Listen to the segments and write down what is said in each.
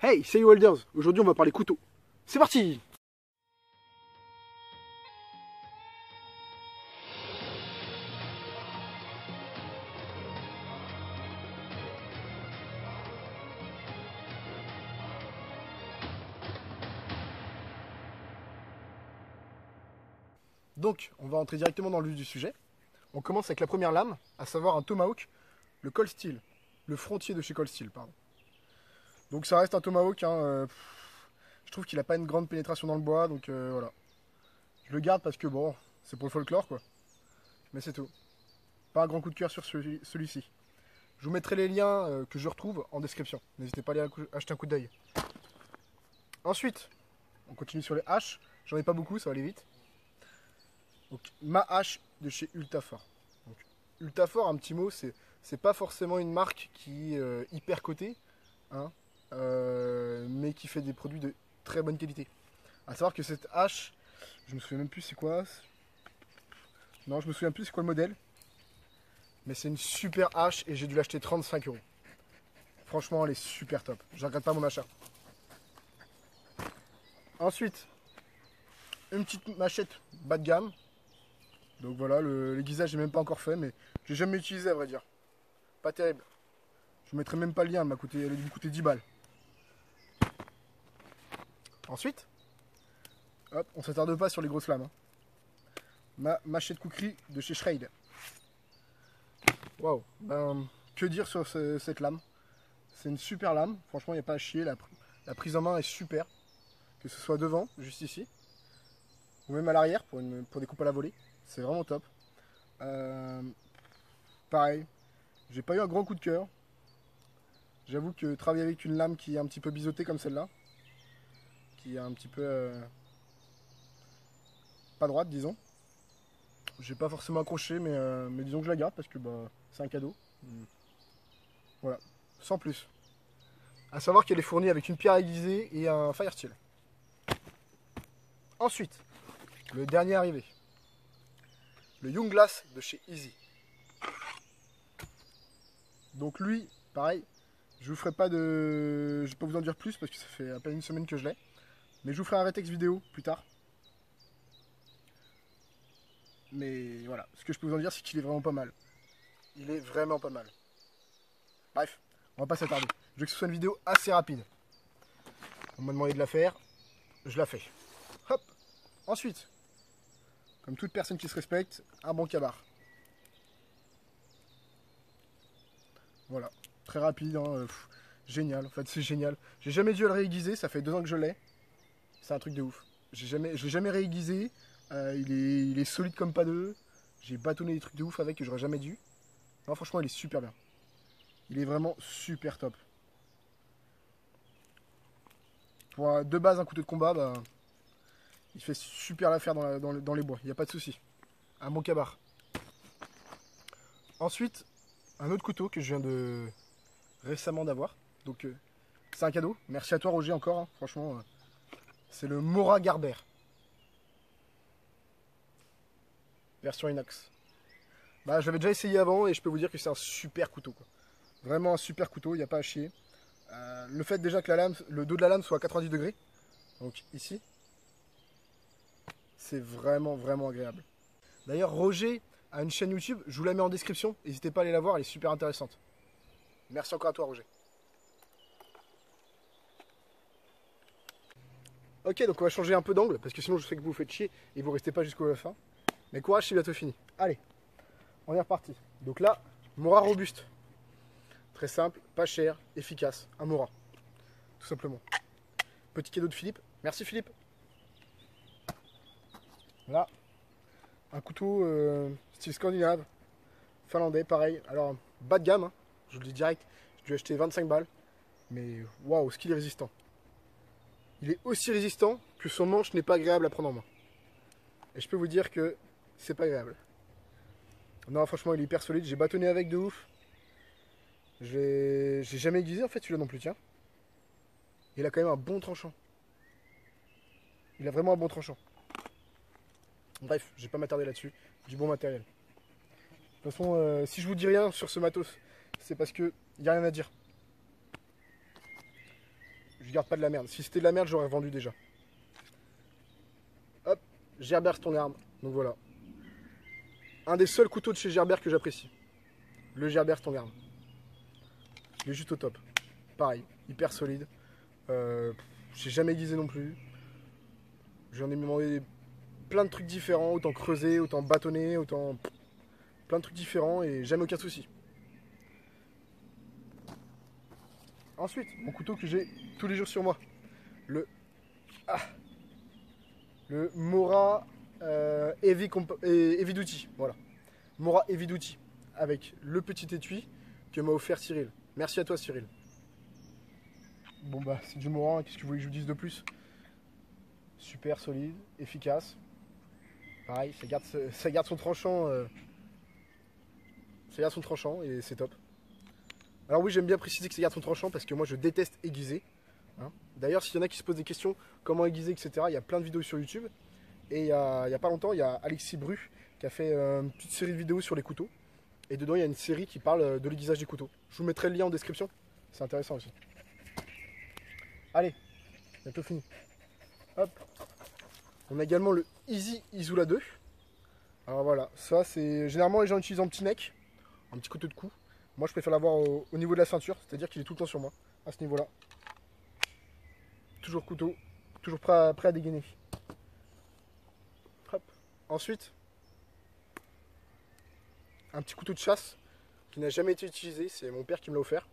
Hey, c'est Welders. Aujourd'hui, on va parler couteau. C'est parti! Donc, on va entrer directement dans le vif du sujet. On commence avec la première lame, à savoir un tomahawk, le Cold Steel, le frontier de chez Cold Steel, pardon. Donc ça reste un tomahawk, hein, je trouve qu'il n'a pas une grande pénétration dans le bois, donc voilà. Je le garde parce que bon, c'est pour le folklore quoi. Mais c'est tout. Pas un grand coup de cœur sur celui-ci. Je vous mettrai les liens que je retrouve en description. N'hésitez pas à aller acheter un coup d'œil. Ensuite, on continue sur les haches. J'en ai pas beaucoup, ça va aller vite. Donc, ma hache de chez Ultafort. Donc, Ultafort, un petit mot, c'est pas forcément une marque qui est hyper cotée, hein, mais qui fait des produits de très bonne qualité. À savoir que cette hache, je me souviens même plus c'est quoi. Non, je me souviens plus c'est quoi le modèle. Mais c'est une super hache et j'ai dû l'acheter 35 €. Franchement, elle est super top. Je regrette pas mon achat. Ensuite, une petite machette bas de gamme. Donc voilà, l'aiguisage j'ai même pas encore fait, mais j'ai jamais utilisé à vrai dire. Pas terrible. Je vous mettrai même pas le lien, elle a dû me coûter 10 balles. Ensuite, hop, on s'attarde pas sur les grosses lames. Hein. Ma machette cookerie de chez Schrade. Waouh, ben, que dire sur cette lame? C'est une super lame, franchement il n'y a pas à chier, la prise en main est super. Que ce soit devant, juste ici, ou même à l'arrière pour des coupes à la volée, c'est vraiment top. Pareil, j'ai pas eu un grand coup de cœur. J'avoue que travailler avec une lame qui est un petit peu biseautée comme celle-là, qui est un petit peu pas droite disons, j'ai pas forcément accroché, mais disons que je la garde parce que bah, c'est un cadeau. Voilà, sans plus. A savoir qu'elle est fournie avec une pierre aiguisée et un fire steel. Ensuite, le dernier arrivé, le Young Glass de chez Easy. Donc lui, pareil, je vous ferai pas de... Je vais pas vous en dire plus parce que ça fait à peine une semaine que je l'ai. Mais je vous ferai un rétex vidéo plus tard. Mais voilà, ce que je peux vous en dire, c'est qu'il est vraiment pas mal. Il est vraiment pas mal. Bref, on va pas s'attarder. Je veux que ce soit une vidéo assez rapide. On m'a demandé de la faire, je la fais. Hop. Ensuite, comme toute personne qui se respecte, un bon cabar. Voilà, très rapide, hein, génial, en fait c'est génial. J'ai jamais dû le réaiguiser, ça fait 2 ans que je l'ai. C'est un truc de ouf. Je l'ai jamais réaiguisé, il est solide comme pas deux. J'ai bâtonné des trucs de ouf avec que j'aurais jamais dû. Non, franchement il est super bien. Il est vraiment super top. Pour de base un couteau de combat, bah, il fait super l'affaire dans les bois, il n'y a pas de souci. Un bon cabar. Ensuite, un autre couteau que je viens de récemment d'avoir. Donc c'est un cadeau. Merci à toi Roger encore, hein. Franchement, c'est le Mora Garber. Version inox. Bah, je l'avais déjà essayé avant et je peux vous dire que c'est un super couteau, quoi. Vraiment un super couteau, il n'y a pas à chier. Le fait déjà que le dos de la lame soit à 90 degrés, donc ici, c'est vraiment vraiment agréable. D'ailleurs Roger a une chaîne YouTube, je vous la mets en description, n'hésitez pas à aller la voir, elle est super intéressante. Merci encore à toi Roger. Ok, donc on va changer un peu d'angle, parce que sinon je sais que vous vous faites chier et vous restez pas jusqu'à la fin. Mais courage, c'est bientôt fini. Allez, on est reparti. Donc là, Mora robuste. Très simple, pas cher, efficace, un Mora. Tout simplement. Petit cadeau de Philippe. Merci Philippe. Là, un couteau style scandinave, finlandais, pareil. Alors, bas de gamme, hein, je vous le dis direct. J'ai dû acheter 25 balles. Mais waouh, ce qu'il est résistant. Il est aussi résistant que son manche n'est pas agréable à prendre en main. Et je peux vous dire que c'est pas agréable. Non, franchement, il est hyper solide. J'ai bâtonné avec de ouf. J'ai jamais aiguisé en fait celui-là non plus, tiens. Il a quand même un bon tranchant. Il a vraiment un bon tranchant. Bref, je vais pas m'attarder là-dessus. Du bon matériel. De toute façon, si je vous dis rien sur ce matos, c'est parce que y a rien à dire. je garde pas de la merde. Si c'était de la merde, j'aurais vendu déjà. Hop, Gerber, c'est ton arme. Donc voilà. Un des seuls couteaux de chez Gerber que j'apprécie. Le Gerber, c'est ton arme. Il est juste au top. Pareil, hyper solide. J'ai jamais aiguisé non plus. J'en ai demandé plein de trucs différents, autant creuser, autant bâtonner, autant plein de trucs différents et jamais aucun souci. Ensuite, mon couteau que j'ai tous les jours sur moi, le le Mora Heavy Duty, voilà. Mora Heavy Duty avec le petit étui que m'a offert Cyril. Merci à toi Cyril. Bon bah c'est du Mora, qu'est-ce que vous voulez que je vous dise de plus? Super solide, efficace. Pareil, ça garde son tranchant. Ça garde son tranchant et c'est top. Alors oui, j'aime bien préciser que ça garde son tranchant parce que moi je déteste aiguiser. Hein. D'ailleurs, s'il y en a qui se posent des questions, comment aiguiser, etc., il y a plein de vidéos sur YouTube. Et il y a pas longtemps, il y a Alexis Bru qui a fait une petite série de vidéos sur les couteaux. Et dedans, il y a une série qui parle de l'aiguisage des couteaux. Je vous mettrai le lien en description. C'est intéressant aussi. Allez, bientôt fini. Hop. On a également le Easy Izula 2. Alors voilà, ça c'est... Généralement les gens utilisent en petit neck, un petit couteau de cou. Moi je préfère l'avoir au niveau de la ceinture, c'est-à-dire qu'il est tout le temps sur moi, à ce niveau-là. Toujours couteau, toujours prêt à dégainer. Hop. Ensuite, un petit couteau de chasse qui n'a jamais été utilisé, c'est mon père qui me l'a offert.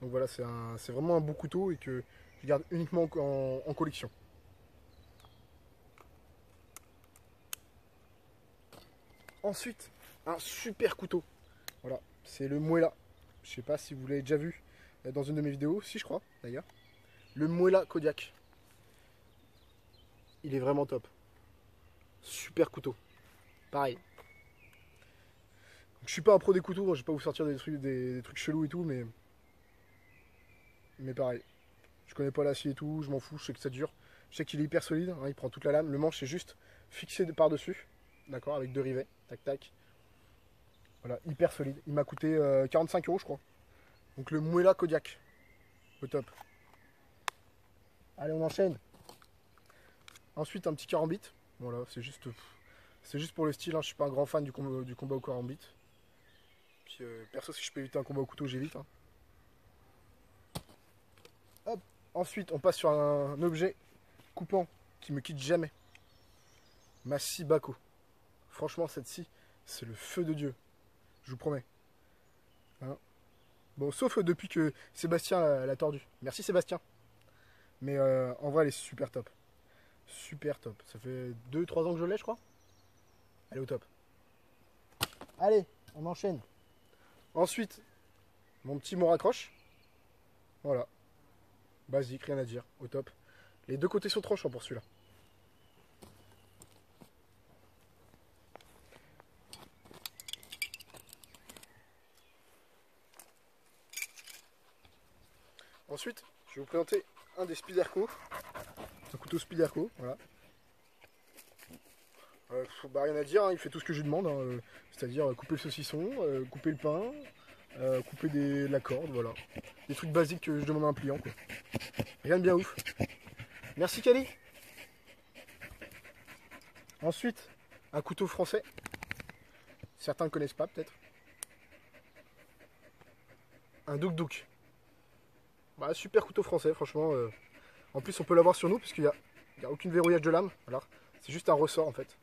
Donc voilà, c'est vraiment un beau couteau et que je garde uniquement en collection. Ensuite, un super couteau. Voilà, c'est le Muela. Je sais pas si vous l'avez déjà vu dans une de mes vidéos, si je crois d'ailleurs. Le Muela Kodiak. Il est vraiment top. Super couteau. Pareil. Je suis pas un pro des couteaux, je vais pas vous sortir des trucs chelous et tout, mais pareil. Je connais pas l'acier et tout, je m'en fous, je sais que ça dure. Je sais qu'il est hyper solide, hein, il prend toute la lame. Le manche est juste fixé par-dessus. D'accord, avec 2 rivets. Tac tac. Voilà, hyper solide. Il m'a coûté 45 € je crois. Donc le Muela Kodiak. Au top. Allez, on enchaîne. Ensuite, un petit carambit. Voilà, c'est juste pour le style. Hein. Je suis pas un grand fan du combat au carambit. Puis perso, si je peux éviter un combat au couteau, j'évite. Hein. Hop. Ensuite, on passe sur un objet coupant qui me quitte jamais. Ma scie Bako. Franchement, cette scie, c'est le feu de Dieu. Je vous promets. Hein. Bon, sauf depuis que Sébastien l'a tordu. Merci Sébastien. Mais en vrai, elle est super top. Super top. Ça fait 2-3 ans que je l'ai, je crois. Elle est au top. Allez, on enchaîne. Ensuite, mon petit mot raccroche. Voilà. Basique, rien à dire. Au top. Les deux côtés sont tranchants pour celui-là. Ensuite, je vais vous présenter un des Spyderco. Un couteau Spyderco, voilà. Bah, rien à dire, hein, il fait tout ce que je lui demande. Hein, c'est-à-dire couper le saucisson, couper le pain, couper la corde, voilà. Des trucs basiques que je demande à un pliant, quoi. Rien de bien ouf. Merci Kali. Ensuite, un couteau français. Certains ne connaissent pas, peut-être. Un Douk Douk. Bah, super couteau français, franchement. En plus, on peut l'avoir sur nous, puisqu'il n'y a aucun verrouillage de lame. Alors, c'est juste un ressort, en fait.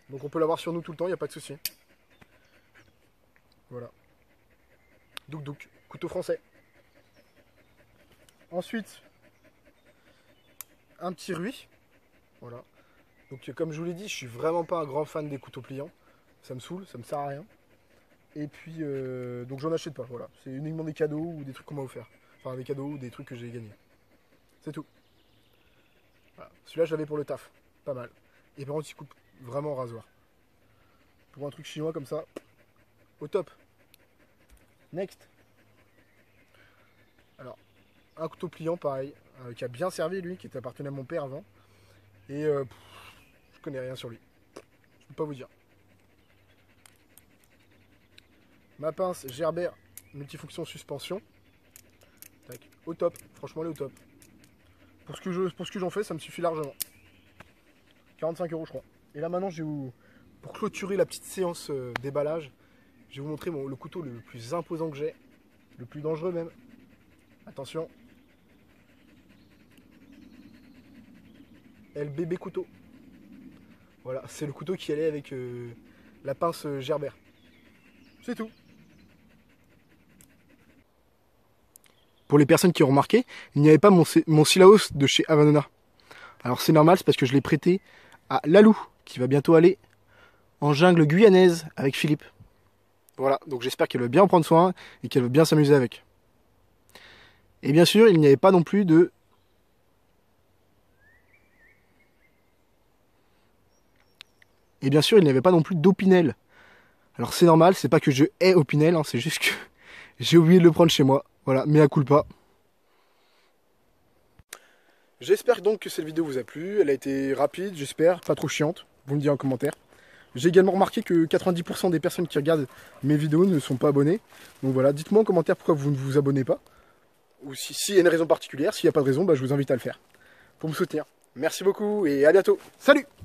Donc on peut l'avoir sur nous tout le temps, il n'y a pas de souci. Voilà. Douk Douk, couteau français. Ensuite, un petit Rui. Voilà. Donc comme je vous l'ai dit, je suis vraiment pas un grand fan des couteaux pliants. Ça me saoule, ça me sert à rien. Et puis, donc j'en achète pas, voilà. C'est uniquement des cadeaux ou des trucs qu'on m'a offert. Enfin, des cadeaux ou des trucs que j'ai gagnés. C'est tout. Voilà. Celui-là, je l'avais pour le taf. Pas mal. Et par contre, il coupe vraiment au rasoir. Pour un truc chinois comme ça, au top. Next. Alors, un couteau pliant, pareil, qui a bien servi, lui, qui était appartenu à mon père avant. Et je connais rien sur lui. Je peux pas vous dire. Ma pince Gerber multifonction suspension. Tac. au top. Franchement, elle est au top. Pour ce que j'en fais, ça me suffit largement. 45 € je crois. Et là maintenant, pour clôturer la petite séance déballage, je vais vous montrer le couteau le plus imposant que j'ai. Le plus dangereux même. Attention. LBB couteau. Voilà, c'est le couteau qui allait avec la pince Gerber. C'est tout. Pour les personnes qui ont remarqué, il n'y avait pas mon Silaos de chez Avanona. Alors c'est normal, c'est parce que je l'ai prêté à Lalou, qui va bientôt aller en jungle guyanaise avec Philippe. Voilà, donc j'espère qu'elle va bien en prendre soin et qu'elle va bien s'amuser avec. Et bien sûr, il n'y avait pas non plus de... Et bien sûr, il n'y avait pas non plus d'Opinel. Alors c'est normal, c'est pas que je hais Opinel, hein, c'est juste que j'ai oublié de le prendre chez moi. Voilà, mea culpa. J'espère donc que cette vidéo vous a plu. Elle a été rapide, j'espère, pas trop chiante. Vous me direz en commentaire. J'ai également remarqué que 90% des personnes qui regardent mes vidéos ne sont pas abonnées. Donc voilà, dites-moi en commentaire pourquoi vous ne vous abonnez pas. Ou s'il y a une raison particulière. S'il n'y a pas de raison, je vous invite à le faire. Pour me soutenir. Merci beaucoup et à bientôt. Salut!